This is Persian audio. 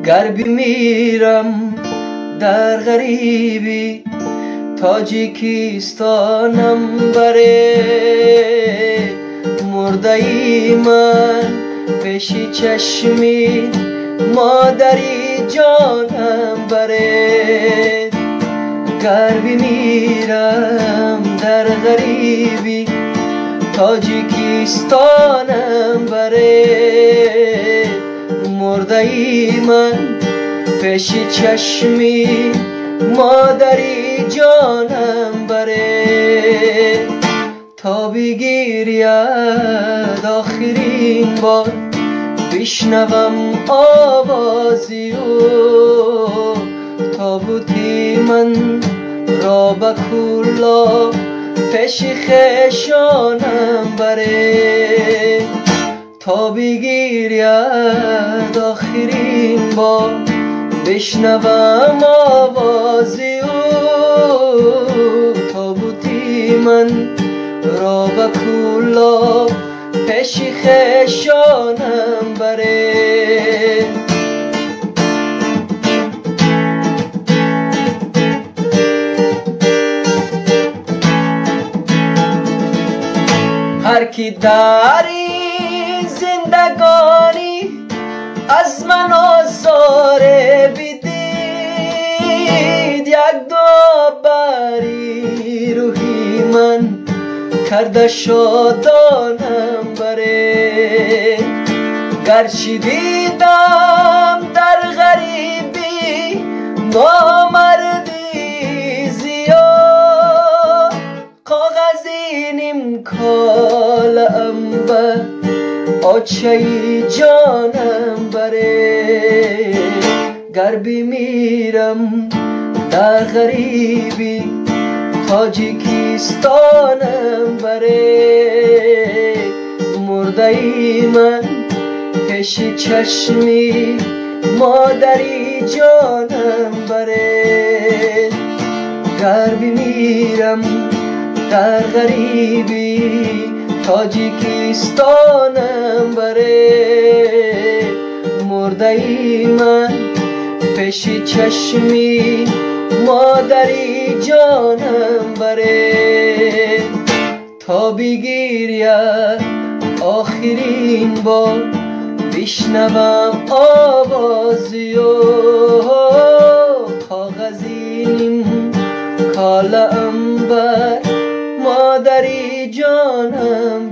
گر بمیرم در غریبی تاجیکستانم بره، مرده ای من پیش چشمی مادری جانم بره. گر بمیرم در غریبی تاجیکستانم بره، مرده ای من پیش چشمی مادری جانم بره. تا بگیرید آخرین بار بشنوم آوازی او، تابوتی من را به کلا پیش خیشانم بره. تا بگیرید آخرین بار بشنوم آوازی او، تابوتی من را به کلا پیش خیشانم بره. هر کی در این زندگانی از من آزاره بدید، یک دعا بری روحی من کرده شادانم بره. گرچه دیدم در غریبی نامردی زیاد، کاغذی نیم کالم به آچه جانم بره. گر بمیرم در غریبی تاجیکستانم بره، مرده ای من پیش چشمی مادری جانم بره. گر بمیرم در غریبی تاجیکستانم بره، مرده ای من پیش چشمی مادری جانم بره. تا بگیرید آخرین بار بشنوم آوازی و کاغذی نیم کاله عنبر مادری جانم